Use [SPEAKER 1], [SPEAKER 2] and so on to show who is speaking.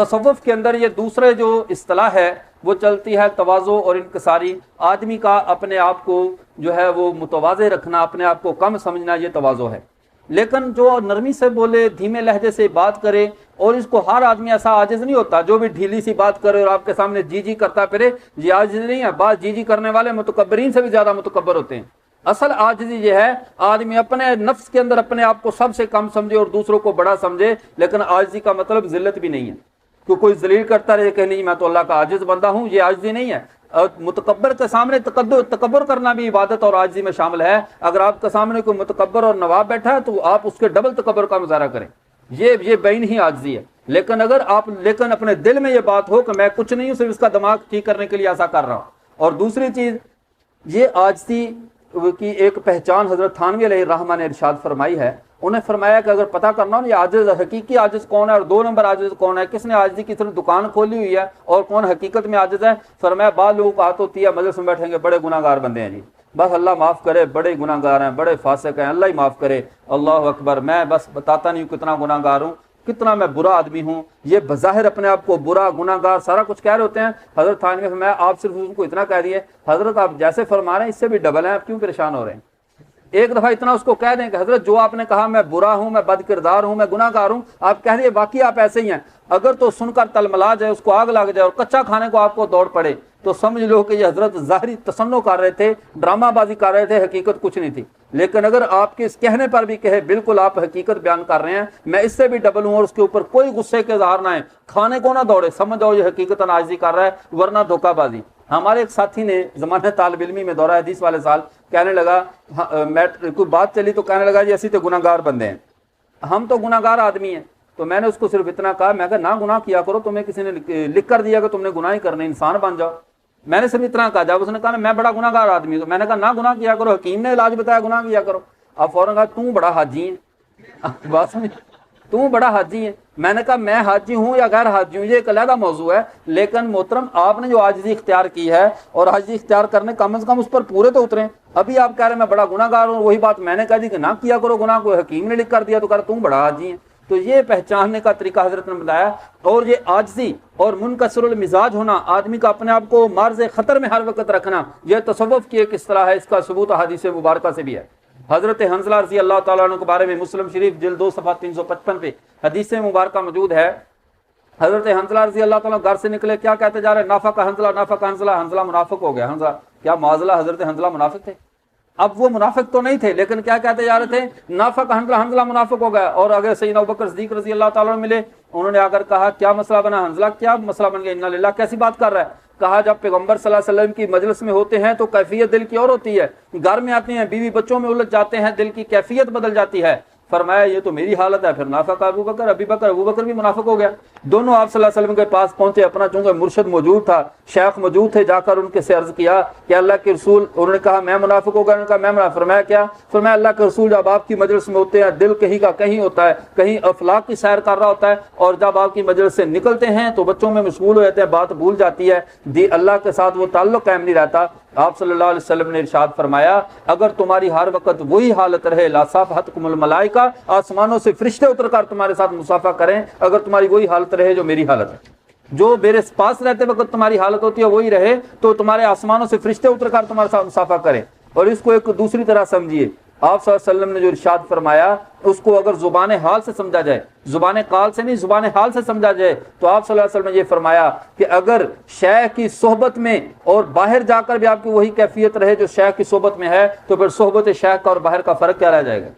[SPEAKER 1] تصوف کے اندر یہ دوسرے جو اصطلاح ہے وہ چلتی ہے تواضع اور انکساری. آدمی کا اپنے آپ کو جو ہے وہ متواضع رکھنا، اپنے آپ کو کم سمجھنا، یہ تواضع ہے. لیکن جو نرمی سے بولے، دھیمے لہجے سے بات کرے، اور اس کو ہر آدمی ایسا عاجز نہیں ہوتا جو بھی ڈھیلی سی بات کرے اور آپ کے سامنے جی جی کرتا پھرے، یہ عاجز نہیں ہے. بعض جی جی کرنے والے متکبرین سے بھی زیادہ متکبر ہوتے ہیں. اصل عاجزی یہ ہے آدمی اپنے نفس کے اندر اپنے آپ کو سب سے کم سمجھے اور دوسروں کو بڑا سمجھے. لیکن عاجزی کا مطلب ذلت بھی نہیں ہے کہ کوئی ذلیل کرتا رہے کہ نہیں میں تو اللہ کا عاجز بندہ ہوں، یہ عاجزی نہیں ہے. اور متکبر کے سامنے تکبر کرنا بھی عبادت اور عاجزی میں شامل ہے. اگر آپ کے سامنے کوئی متکبر اور نواب بیٹھا ہے تو آپ اس کے ڈبل تکبر کا مظاہرہ کریں، یہ بین ہی عاجزی ہے. لیکن اپنے دل میں یہ بات ہو کہ میں کچھ نہیں ہوں، صرف اس کا دماغ ٹھیک کرنے کے لیے ایسا کر رہا ہوں. اور دوسری چیز یہ عاجزی کی ایک پہچان حضرت تھانوی علیہ الرحمہ نے ارشاد فرمائی ہے. انہیں فرمایا کہ اگر پتہ کرنا ہو یہ عاجز حقیقی عاجز کون ہے اور 2 نمبر عاجز کون ہے، کس نے عاجزی کی صرف دکان کھولی ہوئی ہے اور کون حقیقت میں عاجز ہے. فرمایا بعض لوگوں کو عادت ہوتی ہے مجلس میں بیٹھیں گے بڑے گناہ گار بندے ہیں جی، بس اللہ معاف کرے، بڑے گناہ گار ہیں، بڑے فاسق ہیں، اللہ ہی معاف کرے، اللہ اکبر، میں بس بتاتا نہیں ہوں کتنا گناہ گار ہوں، کتنا میں برا آدمی ہوں. یہ بظاہر اپنے آپ کو برا، گناہ گار، سارا کچھ کہہ رہے ہوتے ہیں. حضرت تھانوی میں آپ صرف ان کو اتنا کہہ دیے حضرت آپ جیسے فرما رہے ہیں اس سے بھی ڈبل ہیں، آپ کیوں پریشان ہو رہے ہیں. ایک دفعہ اتنا اس کو کہہ دیں کہ حضرت جو آپ نے کہا میں برا ہوں، میں بد کردار ہوں، میں گناہ گار ہوں، آپ کہہ رہے واقعی آپ ایسے ہی ہیں. اگر تو سن کر تلملا جائے، اس کو آگ لگ جائے اور کچا کھانے کو آپ کو دوڑ پڑے تو سمجھ لو کہ یہ حضرت ظاہری تصنع کر رہے تھے، ڈرامہ بازی کر رہے تھے، حقیقت کچھ نہیں تھی. لیکن اگر آپ کے اس کہنے پر بھی کہے بالکل آپ حقیقت بیان کر رہے ہیں، میں اس سے بھی ڈبل ہوں، اور اس کے اوپر کوئی غصے کے اظہار نہ ہے، کھانے کو نہ دوڑے، سمجھ جاؤ یہ حقیقت عاجزی کر رہا ہے ورنہ دھوکہ بازی. ہمارے ایک ساتھی نے زمانہ طالب علمی میں دورہ حدیث والے سال کہنے لگا، کوئی بات چلی تو کہنے لگا جی اسی تو گناہ گار بندے ہیں، ہم تو گناہ گار آدمی ہیں. تو میں نے اس کو صرف اتنا کہا، میں کہا نہ گناہ کیا کرو، تمہیں کسی نے لکھ کر دیا کہ تم نے گناہ ہی کرنے، انسان بن جاؤ. میں نے صرف اتنا کہا. جب اس نے کہا میں بڑا گناہ گار آدمی ہوں، تو میں نے کہا نہ گناہ کیا کرو، حکیم نے علاج بتایا گناہ کیا کرو. اب فوراً کہا تم بڑا حاجی ہے، بات سمجھ، تم بڑا حاجی ہے. میں نے کہا میں حاجی ہوں یا غیر حاجی ہوں یہ ایک علیحدہ موضوع ہے، لیکن محترم آپ نے جو عاجزی اختیار کی ہے اور عاجزی اختیار کرنے کم از کم اس پر پورے تو اتریں. ابھی آپ کہہ رہے ہیں میں بڑا گناہ گار ہوں، وہی بات میں نے کہہ دی کہ نہ کیا کرو گناہ کو، حکیم نے لکھ کر دیا تو کہا تم بڑا حاجی ہے. تو یہ پہچاننے کا طریقہ حضرت نے بتایا. اور یہ عاجزی اور منکسر المزاج ہونا، آدمی کا اپنے آپ کو مارز خطر میں ہر وقت رکھنا، یہ تصوف کی ایک اصطلاح ہے. اس کا ثبوت حدیث مبارکہ سے بھی ہے. حضرت حنظلہ رضی اللہ تعالیٰ عنہ کے بارے میں مسلم شریف جلد 2 صفحہ 355 پہ حدیث مبارکہ موجود ہے. حضرت حنظلہ رضی اللہ تعالیٰ گھر سے نکلے، کیا کہتے جا رہے ہیں؟ نافق حنظلہ، نافق حنظلہ، حنظلہ منافق ہو گیا. حنظلہ کیا معاذلہ، حضرت حنظلہ منافق تھے؟ اب وہ منافق تو نہیں تھے لیکن کیا کہتے جا رہے تھے؟ نافق حنظلہ، حنظلہ منافق ہو گیا. اور اگر سیدنا ابوبکر صدیق رضی اللہ تعالیٰ عنہ ملے، انہوں نے آ کر کہا کیا مسئلہ بنا؟ حنظلہ کیا مسئلہ بن گیا؟ انا للہ، کیسی بات کر رہا ہے؟ کہا جب پیغمبر صلی اللہ علیہ وسلم کی مجلس میں ہوتے ہیں تو کیفیت دل کی اور ہوتی ہے، گھر میں آتے ہیں بیوی بچوں میں الجھ جاتے ہیں، دل کی کیفیت بدل جاتی ہے. فرمایا یہ تو میری حالت ہے. پھر نافق ابو بکر بھی منافق ہو گیا. دونوں آپ صلی اللہ علیہ وسلم کے پاس پہنچے، اپنا چونکہ مرشد موجود تھا، شیخ موجود تھے، جا کر ان کے سے عرض کیا کہ اللہ کے رسول، انہوں نے کہا میں منافق ہو گیا. انہوں نے کہا میں منافق. فرمایا کیا؟ فرمایا اللہ کے رسول جب آپ کی مجلس میں ہوتے ہیں دل کہیں کا کہیں ہوتا ہے، کہیں افلاق کی سیر کر رہا ہوتا ہے، اور جب آپ کی مجلس سے نکلتے ہیں تو بچوں میں مشغول ہو جاتے ہیں، بات بھول جاتی ہے، اللہ کے ساتھ وہ تعلق قائم نہیں رہتا. آپ صلی اللہ علیہ وسلم نے ارشاد فرمایا اگر تمہاری ہر وقت وہی حالت رہے، لا صافحتکم الملائکہ، آسمانوں سے فرشتے اتر کر تمہارے ساتھ مصافحہ کریں، اگر تمہاری وہی حالت رہے جو میری حالت ہے، جو میرے پاس رہتے وقت تمہاری حالت ہوتی ہے وہی رہے، تو تمہارے آسمانوں سے فرشتے اتر کر تمہارے ساتھ مصافحہ کریں. اور اس کو ایک دوسری طرح سمجھیے، آپ صلی اللہ علیہ وسلم نے جو ارشاد فرمایا اس کو اگر زبان حال سے سمجھا جائے، زبان قال سے نہیں، زبان حال سے سمجھا جائے، تو آپ صلی اللہ علیہ وسلم نے یہ فرمایا کہ اگر شیخ کی صحبت میں اور باہر جا کر بھی آپ کی وہی کیفیت رہے جو شیخ کی صحبت میں ہے، تو پھر صحبت شیخ کا اور باہر کا فرق کیا رہ جائے گا؟